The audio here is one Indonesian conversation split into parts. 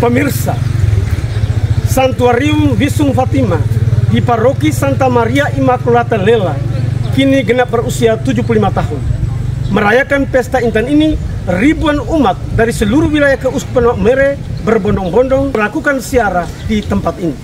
Pemirsa, Santuarium Visum Fatima di Paroki Santa Maria Immaculata Lela kini genap berusia 75 tahun. Merayakan pesta intan ini, ribuan umat dari seluruh wilayah Keuskupan Maumere berbondong-bondong melakukan ziarah di tempat ini.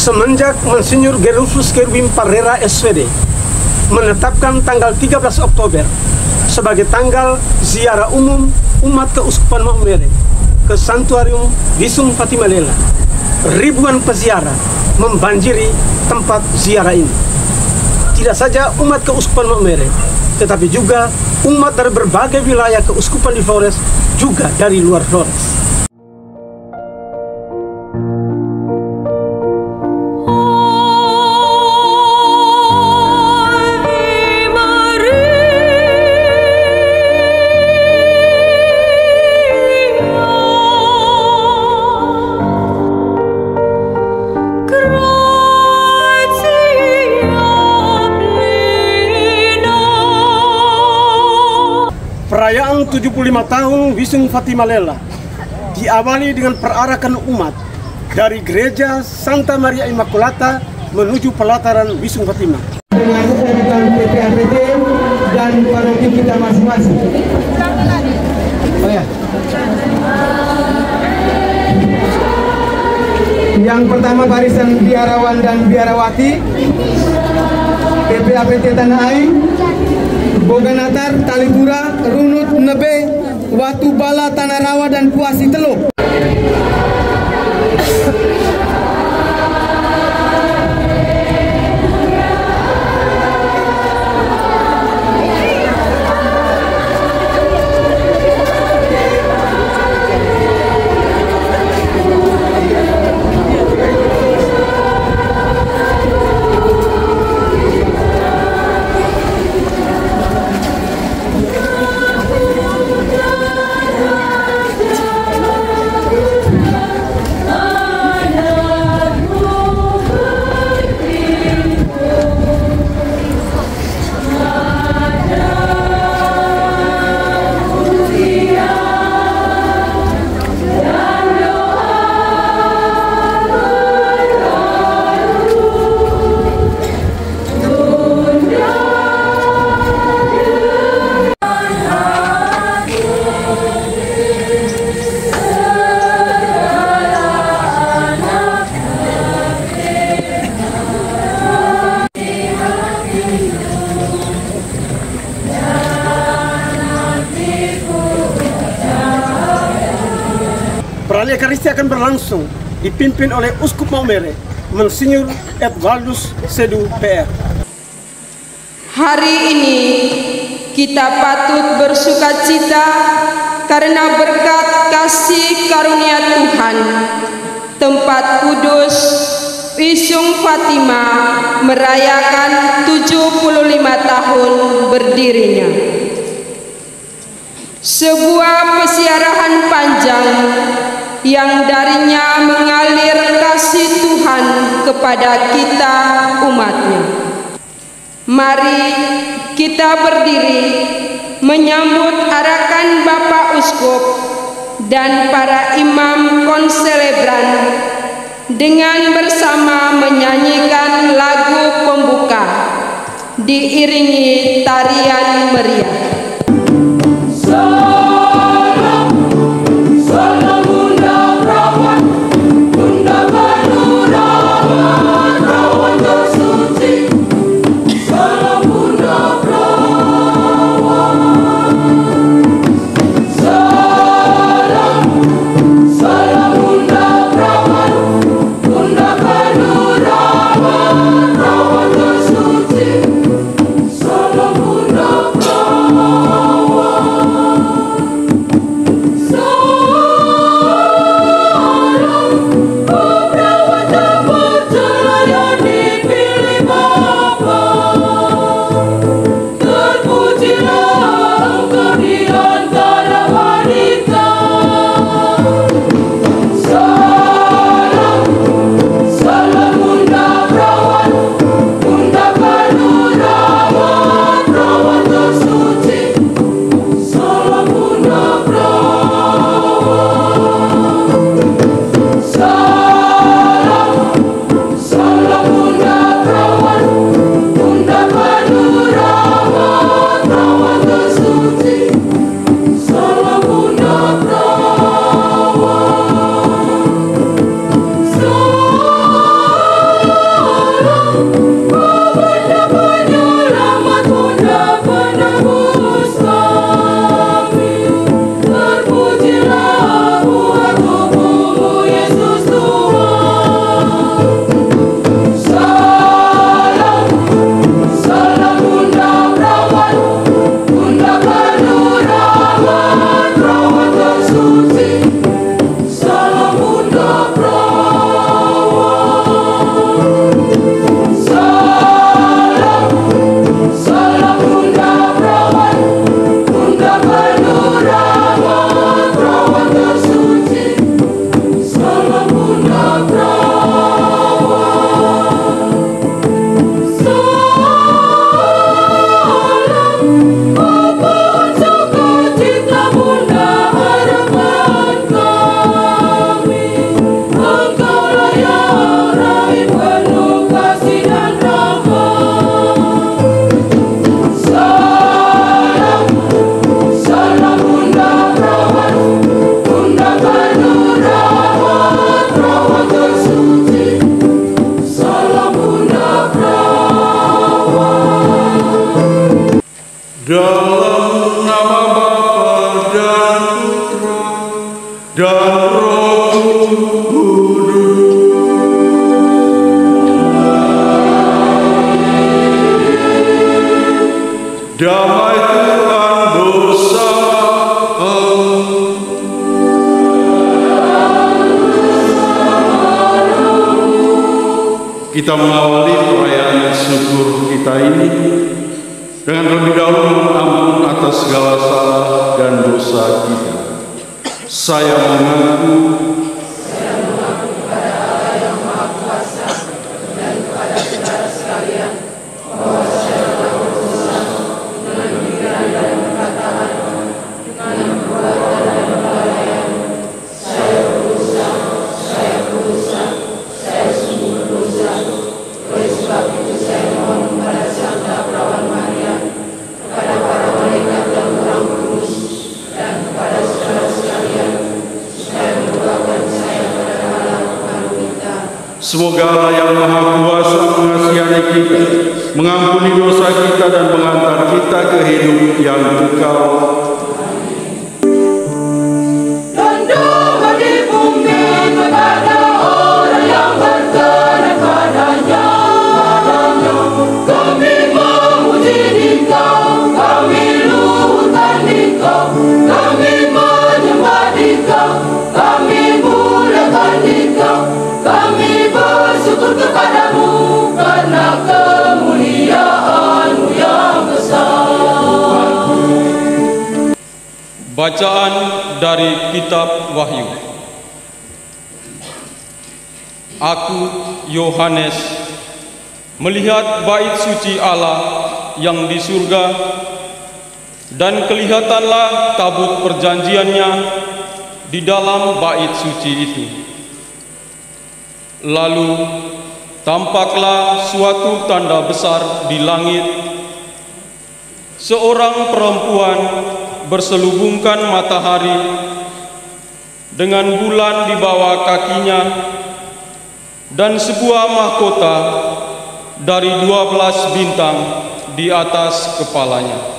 Semenjak Monsinyur Gerufus Kerwin Parrera SVD menetapkan tanggal 13 Oktober sebagai tanggal ziarah umum umat Keuskupan Maumere ke Santuarium Visum Fatima Lela, ribuan peziarah membanjiri tempat ziarah ini. Tidak saja umat Keuskupan Maumere, tetapi juga umat dari berbagai wilayah Keuskupan di Flores, juga dari luar Flores. Perayaan 75 tahun Visum Fatima Lela diawali dengan perarakan umat dari Gereja Santa Maria Immaculata menuju pelataran Visum Fatima. Dengan PPAPT dan paroki kita masing-masing. Oh ya. Yang pertama barisan biarawan dan biarawati PPAPT Tanah Aing, Boganatar, Talipura, Runut, Nebe, Watu Bala, Tanah Rawa, dan Kuasi Teluk. Perayaan Ekaristi akan berlangsung dipimpin oleh Uskup Maumere, Monsinyur Edwardus Sedu PR. Hari ini kita patut bersukacita karena berkat kasih karunia Tuhan, tempat kudus Visum Fatima merayakan 75 tahun berdirinya. Sebuah peziarahan panjang yang darinya mengalir kasih Tuhan kepada kita umatnya. Mari kita berdiri menyambut arakan Bapak Uskup dan para imam konselebran dengan bersama menyanyikan lagu pembuka diiringi tarian meriah. Salam, salam Bunda Perawat, Bunda Mari. Dalam nama Bapa dan Putra dan Roh Kudus. Damai Tuhan bersama. Kita mengawali perayaan syukur kita ini dengan terlebih dahulu mohon ampun atas segala salah dan dosa kita. Saya mengaku kepada Allah yang Maha Kuasa dan kepada saudara sekalian bahwa saya telah berdosa dengan pikiran dan perkataan, dengan perbuatan dan kelalaian. Saya berdosa, saya sungguh berdosa. Oleh sebab itu saya mohon kepada Santa Perawan Maria, kepada para malaikat dan orang kudus, dan kepada saudara sekalian, supaya mendoakan saya pada Allah Maha. semoga Allah yang Maha Kuasa mengasihani kita, mengampuni dosa kita dan mengantar kita ke hidup yang kekal. Dan doa di bumi kepada orang yang berkenan padanya. Kami memuji Dikau, kami luhurkan Dikau, kami menyembah Dikau, kami muliakan Dikau, kami bersyukur kepadamu karena kemuliaan-Mu yang besar. Bacaan dari Kitab Wahyu. Aku, Yohanes, melihat bait suci Allah yang di surga, dan kelihatanlah tabut perjanjiannya di dalam bait suci itu. Lalu tampaklah suatu tanda besar di langit, seorang perempuan berselubungkan matahari dengan bulan di bawah kakinya, dan sebuah mahkota dari 12 bintang di atas kepalanya.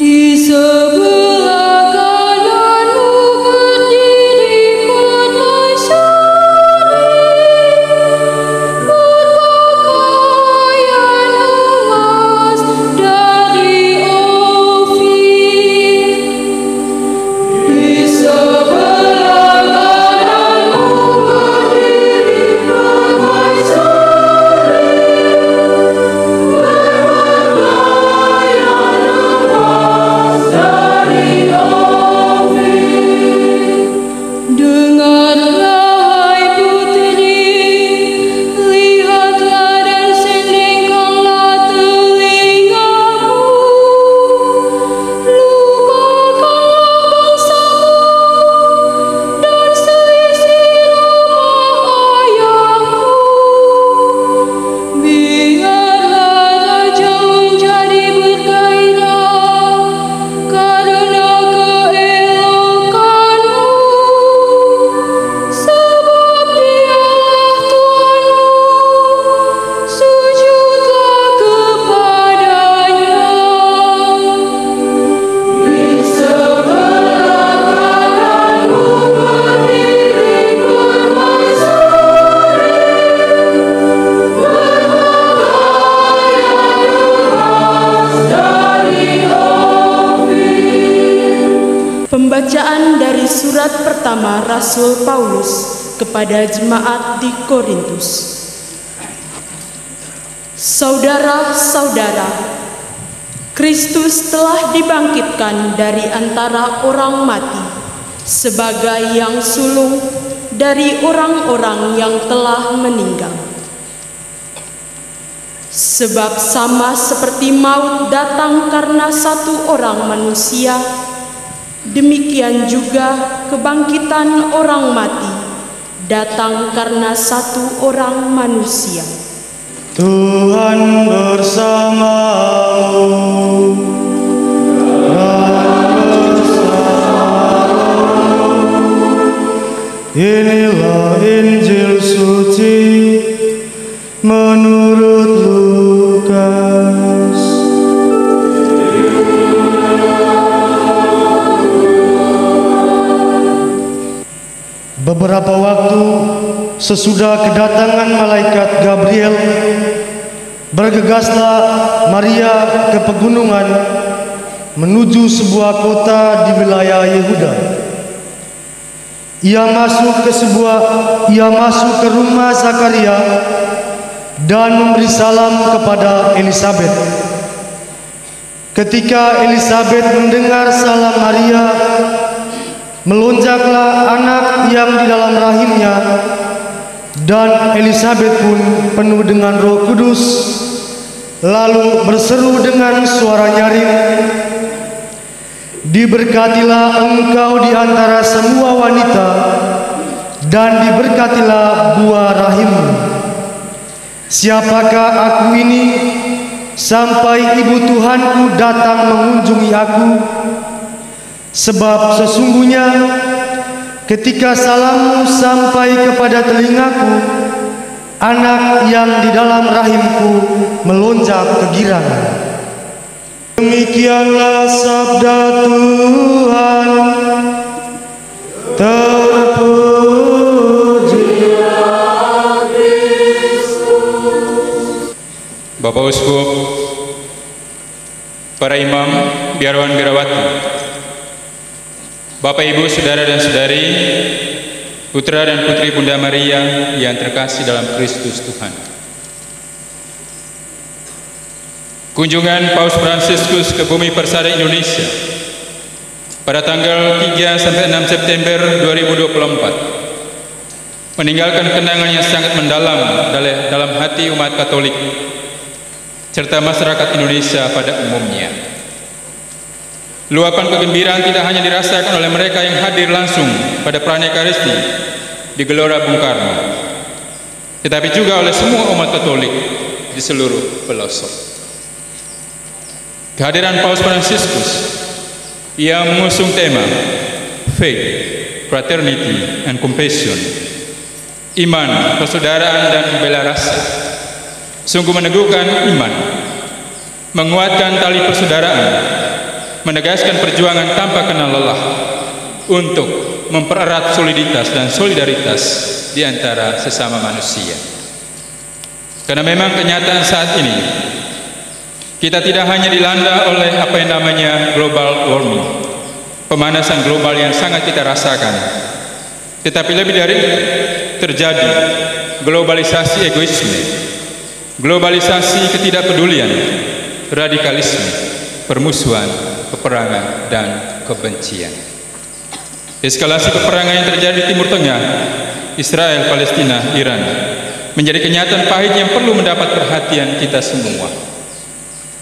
Di sebelah kananmu berdiri permaisuri berpakaian emas dari Ofir. Di sebelah kananmu berdiri permaisuri berpakaian emas dari Ofir. Dengarlah, hai putri, lihatlah dan sendingkanlah telingamu. Lupakanlah bangsamu dan selisih rumah ayahmu. Biarlah raja menjadi bergairah karena keelokanmu, sebab Dialah Tuhanmu, sujudlah kepadanya. Di sebelah kananmu berdiri permaisuri berpakaian emas dari Ofir. Pembacaan dari surat pertama Rasul Paulus kepada jemaat di Korintus. Saudara-saudara, Kristus telah dibangkitkan dari antara orang mati sebagai yang sulung dari orang-orang yang telah meninggal. Sebab sama seperti maut datang karena satu orang manusia, demikian juga kebangkitan orang mati datang karena satu orang manusia. Tuhan bersamamu dan bersamamu. Inilah Injil suci menurut Lukas. sesudah kedatangan malaikat Gabriel, bergegaslah Maria ke pegunungan menuju sebuah kota di wilayah Yehuda. Ia masuk ke rumah Zakaria dan memberi salam kepada Elisabet. Ketika Elisabet mendengar salam Maria, melonjaklah anak yang di dalam rahimnya, dan Elisabet pun penuh dengan Roh Kudus, lalu berseru dengan suara nyaring, "Diberkatilah engkau di antara semua wanita, dan diberkatilah buah rahimmu. Siapakah aku ini, sampai ibu Tuhanku datang mengunjungi aku? Sebab sesungguhnya ketika salammu sampai kepada telingaku, anak yang di dalam rahimku melonjak kegirangan." Demikianlah sabda Tuhan. Terpujilah Kristus. Bapak Uskup, para imam, biarawan biarawati, Bapak Ibu, saudara dan saudari, putra dan putri Bunda Maria yang terkasih dalam Kristus Tuhan. Kunjungan Paus Fransiskus ke bumi persada Indonesia pada tanggal 3 sampai 6 September 2024 meninggalkan kenangan yang sangat mendalam dalam hati umat Katolik serta masyarakat Indonesia pada umumnya. Luapan kegembiraan tidak hanya dirasakan oleh mereka yang hadir langsung pada perayaan Ekaristi di Gelora Bung Karno, tetapi juga oleh semua umat Katolik di seluruh pelosok. Kehadiran Paus Fransiskus yang mengusung tema Faith, Fraternity, and Compassion, iman, persaudaraan, dan bela rasa, sungguh meneguhkan iman, menguatkan tali persaudaraan, menegaskan perjuangan tanpa kenal lelah untuk mempererat soliditas dan solidaritas di antara sesama manusia. Karena memang kenyataan saat ini kita tidak hanya dilanda oleh apa yang namanya global warming, pemanasan global yang sangat kita rasakan, tetapi lebih dari itu terjadi globalisasi egoisme, globalisasi ketidakpedulian, radikalisme, permusuhan, peperangan, dan kebencian. Eskalasi peperangan yang terjadi di Timur Tengah, Israel, Palestina, Iran, menjadi kenyataan pahit yang perlu mendapat perhatian kita semua.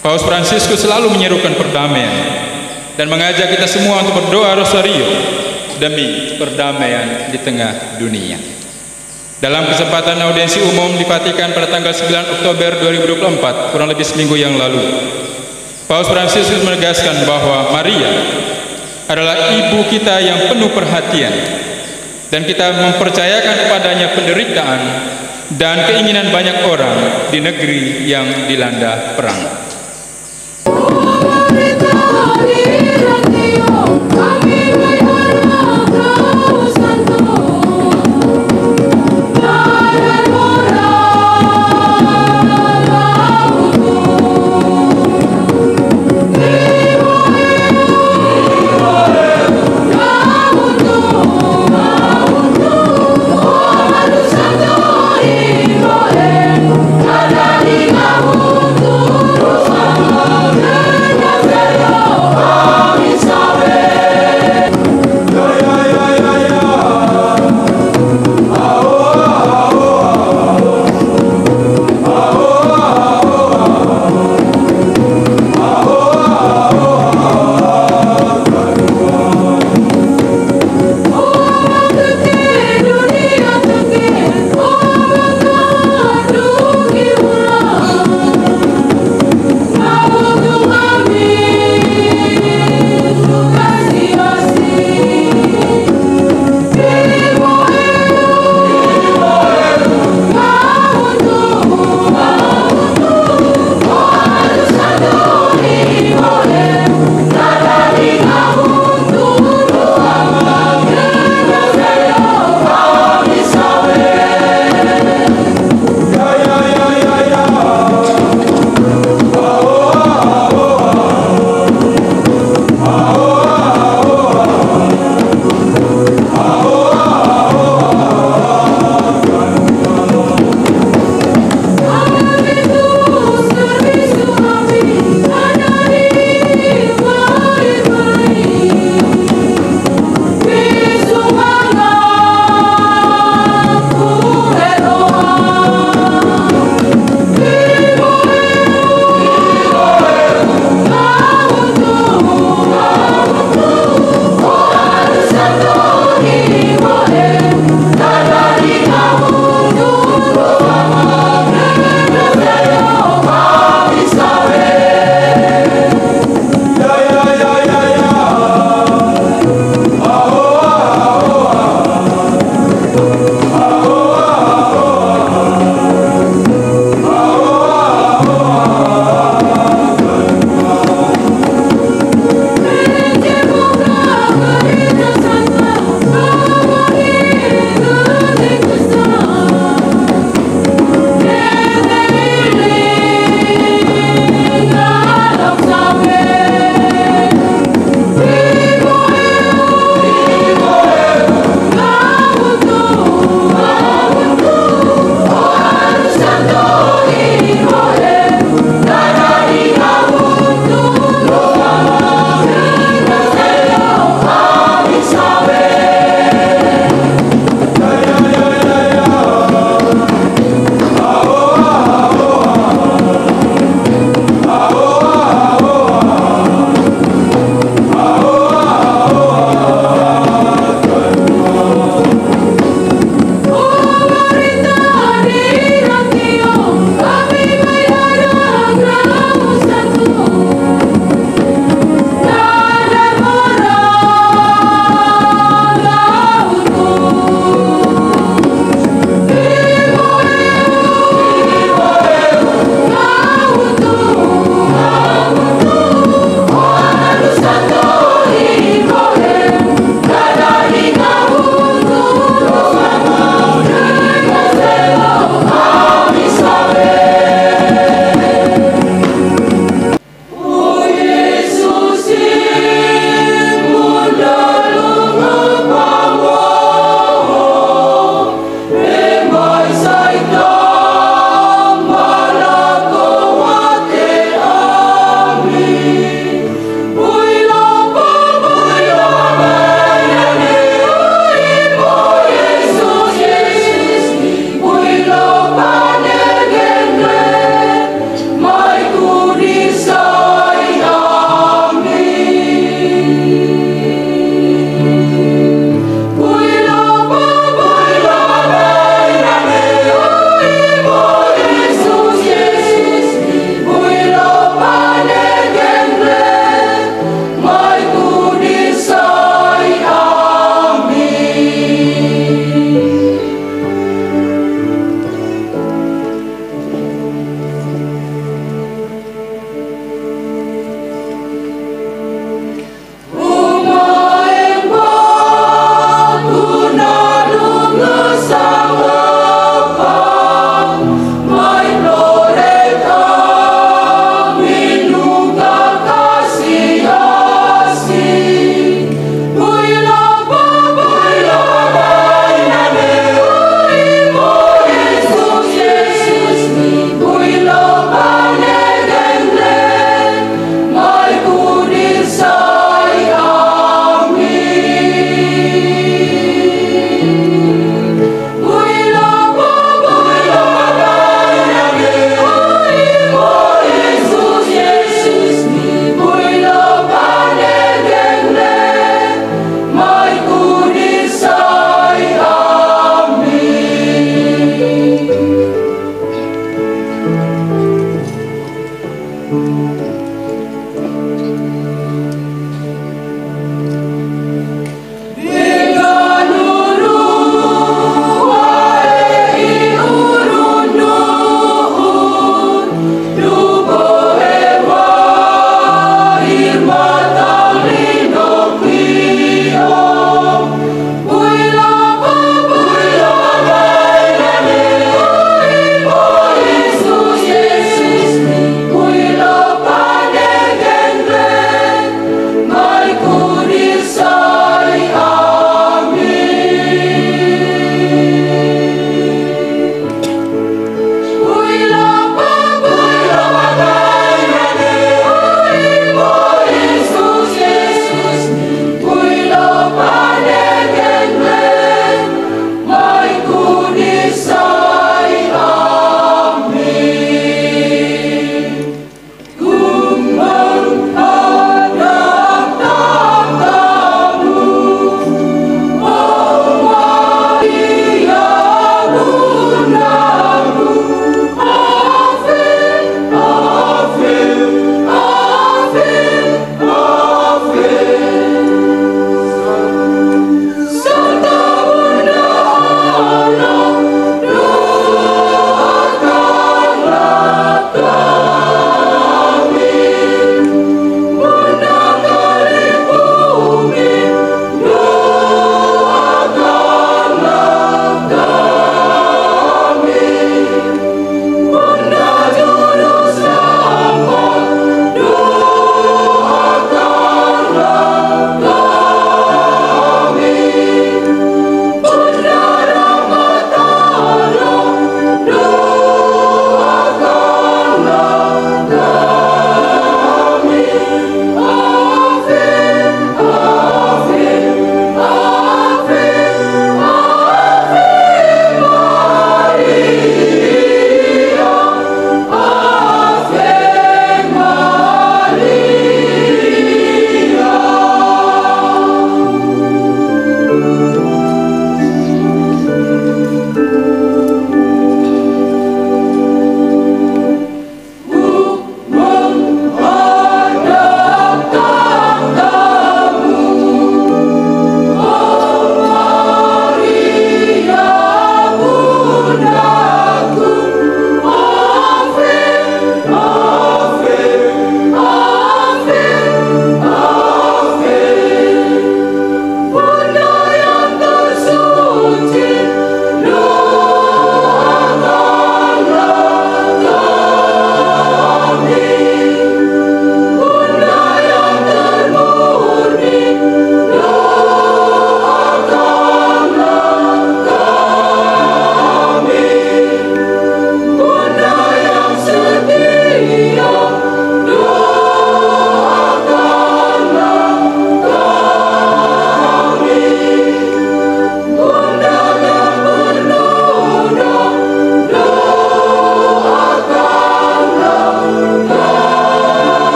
Paus Fransiskus selalu menyerukan perdamaian dan mengajak kita semua untuk berdoa rosario demi perdamaian di tengah dunia. Dalam kesempatan audiensi umum di Vatikan pada tanggal 9 Oktober 2024, kurang lebih seminggu yang lalu, Paus Fransiskus menegaskan bahwa Maria adalah ibu kita yang penuh perhatian, dan kita mempercayakan kepadanya penderitaan dan keinginan banyak orang di negeri yang dilanda perang. Santo,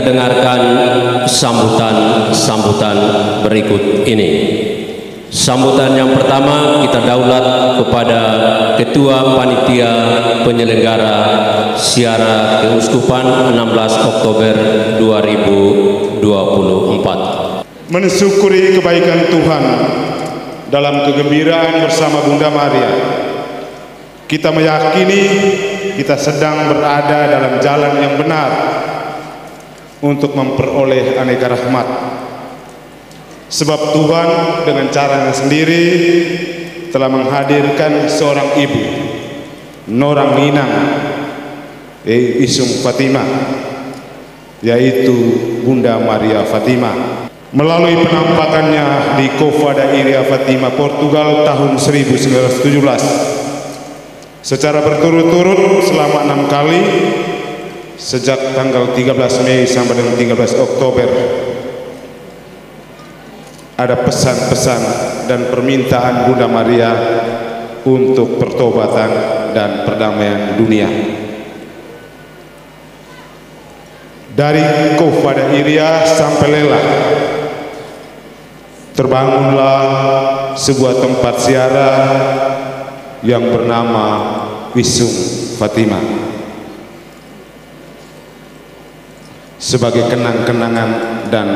dengarkan sambutan-sambutan berikut ini. Sambutan yang pertama kita daulat kepada Ketua Panitia Penyelenggara Siara Keuskupan 16 Oktober 2024. Mensyukuri kebaikan Tuhan dalam kegembiraan bersama Bunda Maria, kita meyakini kita sedang berada dalam jalan yang benar untuk memperoleh aneka rahmat. Sebab Tuhan dengan caranya sendiri telah menghadirkan seorang ibu, Norang Minang Isung Fatimah, yaitu Bunda Maria Fatimah. Melalui penampakannya di Cova da Iria Fatima, Portugal tahun 1917, secara berturut-turut selama 6 kali, sejak tanggal 13 Mei sampai dengan 13 Oktober, ada pesan-pesan dan permintaan Bunda Maria untuk pertobatan dan perdamaian dunia. Dari Cova da Iria sampai Lela, terbangunlah sebuah tempat ziarah yang bernama Wisung Fatimah sebagai kenang-kenangan dan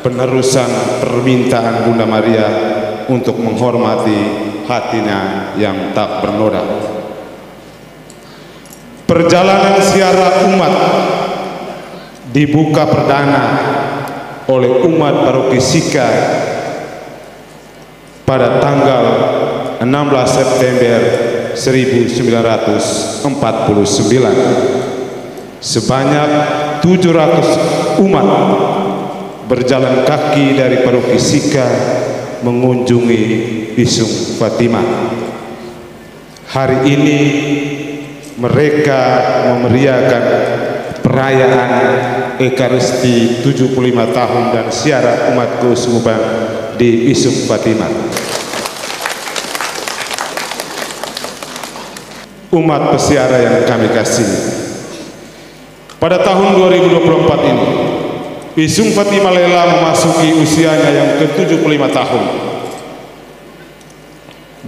penerusan permintaan Bunda Maria untuk menghormati hatinya yang tak bernoda. Perjalanan ziarah umat dibuka perdana oleh umat Paroki Sika pada tanggal 16 September 1949. Sebanyak 700 umat berjalan kaki dari Paroki Sika mengunjungi Isung Fatimah. Hari ini mereka memeriahkan perayaan Ekaristi 75 tahun dan siara umat keuskupan di Isung Fatimah. Umat pesiara yang kami kasih, pada tahun 2024 ini Isung Fatimah Lela memasuki usianya yang ke-75 tahun.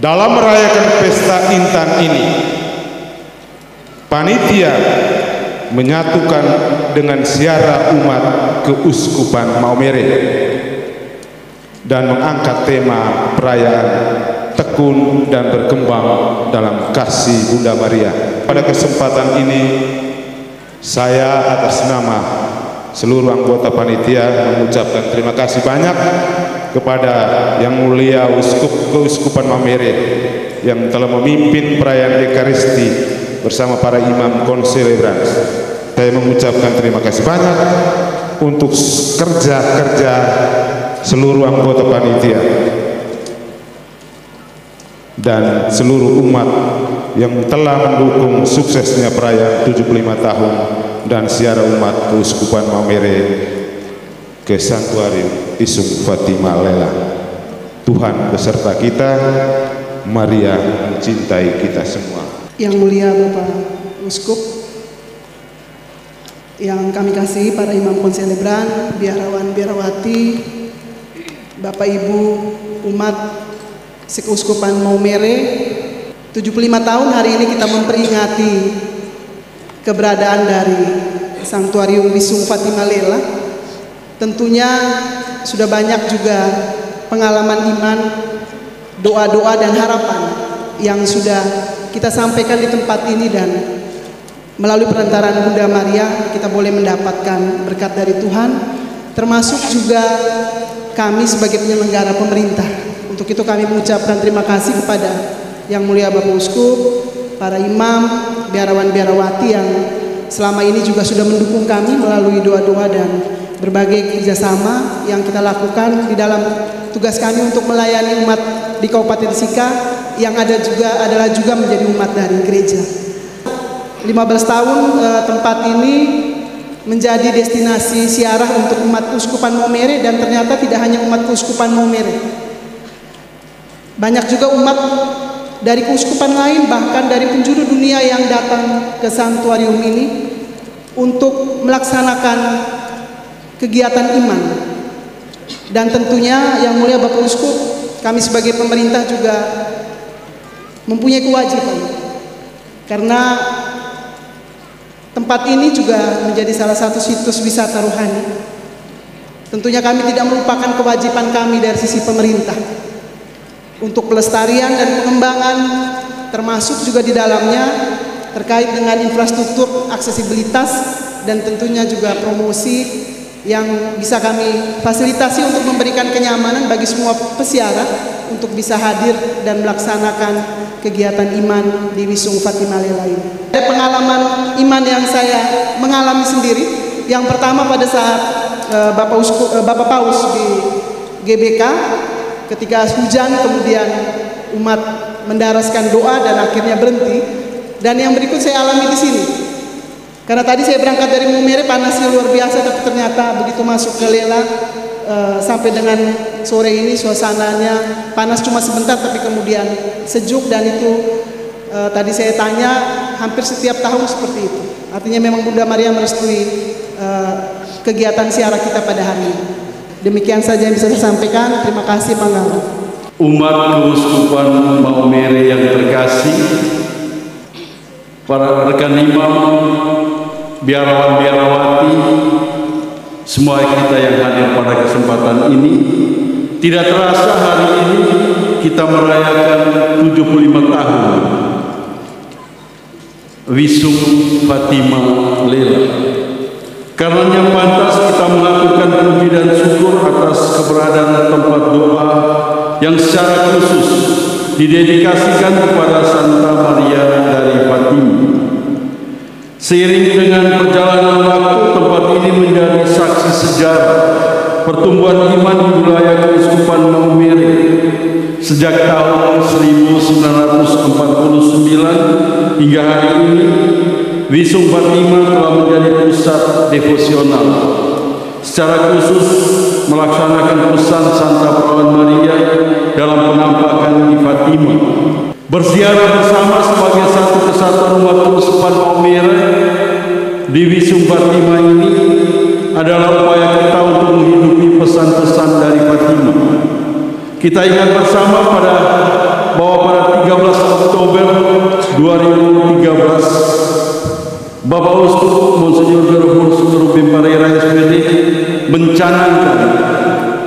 Dalam merayakan pesta intan ini, panitia menyatukan dengan siara umat keuskupan Maumere dan mengangkat tema perayaan tekun dan berkembang dalam kasih Bunda Maria. Pada kesempatan ini, saya atas nama seluruh anggota panitia mengucapkan terima kasih banyak kepada Yang Mulia Keuskupan Maumere yang telah memimpin perayaan Ekaristi bersama para imam konselebrans. Saya mengucapkan terima kasih banyak untuk kerja-kerja seluruh anggota panitia dan seluruh umat yang telah mendukung suksesnya perayaan 75 tahun dan siara umat keuskupan Maumere ke Santuarium Isung Fatimah Lela. Tuhan beserta kita, Maria mencintai kita semua. Yang mulia Bapak Uskup, yang kami kasih para imam konselebran, biarawan biarawati, Bapak Ibu umat Sekeuskupan Maumere, 75 tahun hari ini kita memperingati keberadaan dari Sanktuarium Wisung Fatimah Lela. Tentunya sudah banyak juga pengalaman iman, doa-doa dan harapan yang sudah kita sampaikan di tempat ini, dan melalui perantaraan Bunda Maria kita boleh mendapatkan berkat dari Tuhan, termasuk juga kami sebagai penyelenggara pemerintah. Untuk itu kami mengucapkan terima kasih kepada Yang Mulia Bapak Uskup, para imam, biarawan-biarawati yang selama ini juga sudah mendukung kami melalui doa-doa dan berbagai kerjasama yang kita lakukan di dalam tugas kami untuk melayani umat di Kabupaten Sika yang adalah juga menjadi umat dari gereja. 15 tahun tempat ini menjadi destinasi ziarah untuk umat keuskupan Maumere, dan ternyata tidak hanya umat keuskupan Maumere, banyak juga umat dari keuskupan lain, bahkan dari penjuru dunia yang datang ke santuarium ini untuk melaksanakan kegiatan iman. Dan tentunya Yang Mulia Bapak Uskup, kami sebagai pemerintah juga mempunyai kewajiban, karena tempat ini juga menjadi salah satu situs wisata rohani. Tentunya kami tidak melupakan kewajiban kami dari sisi pemerintah untuk pelestarian dan pengembangan, termasuk juga di dalamnya terkait dengan infrastruktur, aksesibilitas, dan tentunya juga promosi yang bisa kami fasilitasi untuk memberikan kenyamanan bagi semua peziarah untuk bisa hadir dan melaksanakan kegiatan iman di Wisung Fatima Lela ini. Ada pengalaman iman yang saya mengalami sendiri. Yang pertama pada saat Bapak Paus di GBK, ketika hujan kemudian umat mendaraskan doa dan akhirnya berhenti. Dan yang berikut saya alami di sini. Karena tadi saya berangkat dari Maumere, panasnya luar biasa, tapi ternyata begitu masuk ke Lela sampai dengan sore ini suasananya panas cuma sebentar, tapi kemudian sejuk. Dan itu tadi saya tanya, hampir setiap tahun seperti itu. Artinya memang Bunda Maria merestui kegiatan ziarah kita pada hari ini. Demikian saja yang bisa saya sampaikan. Terima kasih, Mangga. Umat Keuskupan Maumere yang terkasih, para rekan imam, biarawan-biarawati, semua kita yang hadir pada kesempatan ini, tidak terasa hari ini kita merayakan 75 tahun Wisung Fatima Lela. Karenanya pantas kita mengaturkan puji dan syukur atas keberadaan tempat doa yang secara khusus didedikasikan kepada Santa Maria dari Fatima. Seiring dengan perjalanan waktu, tempat ini menjadi saksi sejarah pertumbuhan iman di wilayah Keuskupan Maumere. Sejak tahun 1949 hingga hari ini, Wisung Fatima telah menjadi pusat devosional. Secara khusus melaksanakan pesan Santa Perawan Maria dalam penampakan di Fatima. Berziarah bersama sebagai satu kesatuan umat Keuskupan Maumere di Wisung Fatima ini adalah upaya kita untuk menghidupi pesan-pesan dari Fatima. Kita ingat bersama bahwa pada 13 Oktober 2013 Bapak Uskup Monsinyur Gerhard Sugeng Parera SPD mencanangkan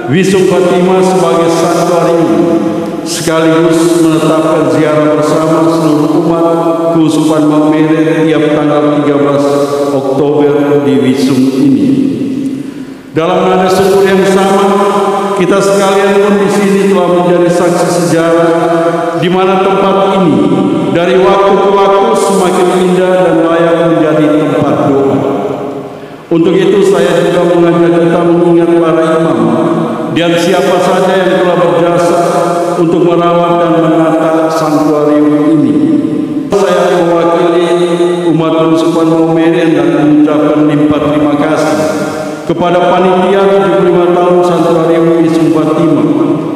Wisung Fatima sebagai santuarium, sekaligus menetapkan ziarah bersama seluruh umat Keuskupan Maumere tiap tanggal 13 Oktober di Wisung ini. Dalam nada syukur yang sama, kita sekalian pun di sini telah menjadi saksi sejarah di mana tempat ini dari waktu ke waktu semakin indah dan layak menjadi tempat doa. Untuk itu saya juga mengajak kita mengingat para imam dan siapa saja yang telah berjasa untuk merawat dan menata santuarium ini. Saya mewakili umat Keuskupan Maumere dan mengucapkan limpah terima kasih kepada panitia 75 tahun Santuarium Wisung Fatima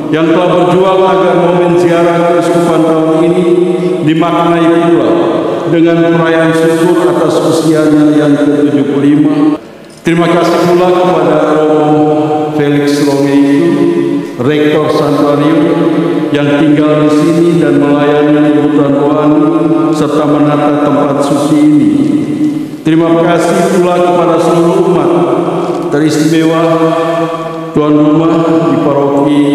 yang telah berjuang agar momen ziarah Keuskupan tahun ini dimaknai pula dengan perayaan syukur atas usianya yang ke-75. Terima kasih pula kepada Romo Felix Romeiku, Rektor Santuarium yang tinggal di sini dan melayani kebutuhan rohani serta menata tempat suci ini. Terima kasih pula kepada seluruh umat, teristimewa tuan rumah di paroki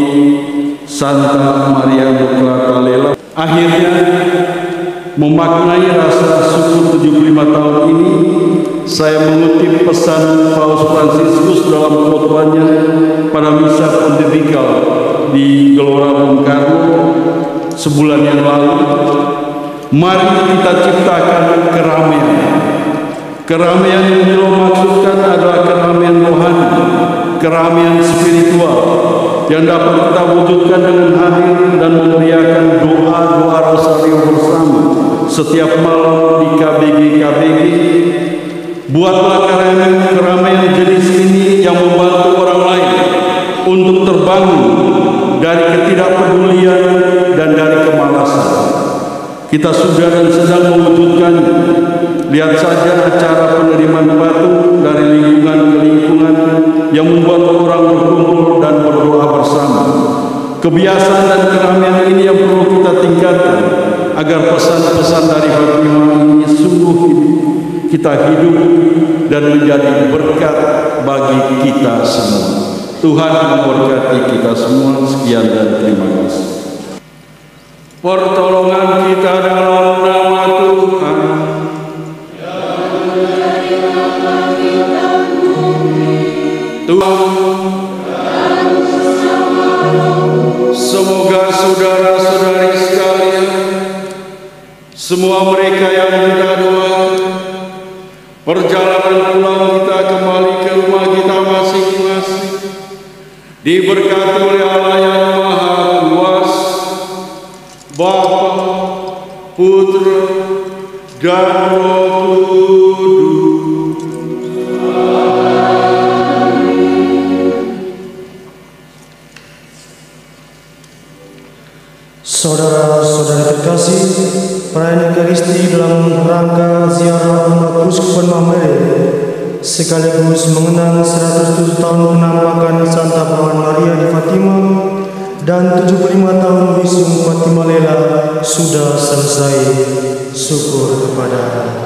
Santa Maria Buklata Lela. Akhirnya memaknai rasa syukur 75 tahun ini, saya mengutip pesan Paus Fransiskus dalam khotbahnya pada misa pontifikal di Gelora Bung Karno sebulan yang lalu. Mari kita ciptakan keramaian. Keramaian yang beliau maksudkan adalah keramaian rohani, keramaian spiritual yang dapat kita wujudkan dengan hadir dan memeriahkan doa-doa rosario bersama setiap malam di KBG. Buatlah keramaian jenis ini yang membantu orang lain untuk terbangun dari ketidakpedulian dan dari kemalasan. Kita sudah dan sedang mewujudkannya. Lihat saja acara penerimaan batu dari lingkungan ke lingkungan yang membuat orang berkumpul dan berdoa bersama. Kebiasaan dan keramaian ini yang perlu kita tingkatkan agar pesan-pesan dari Fatimah ini sungguh kita hidup dan menjadi berkat bagi kita semua. Tuhan memberkati kita semua. Sekian dan terima kasih. Pertolongan kita dalam nama Tuhan. Tuhan, semoga saudara-saudari sekalian, semua mereka yang kita doakan, perjalanan pulang kita kembali ke rumah kita masing-masing diberkati oleh Allah yang Maha Kuasa, Bapa, Putra, dan Roh Kudus. Saudara-saudara terkasih, perayaan Ekaristi dalam rangka ziarah umat Keuskupan Maumere sekaligus mengenang 107 tahun penampakan Santa Perawan Maria di Fatima dan 75 tahun visum Fatima Lela sudah selesai. Syukur kepada Allah.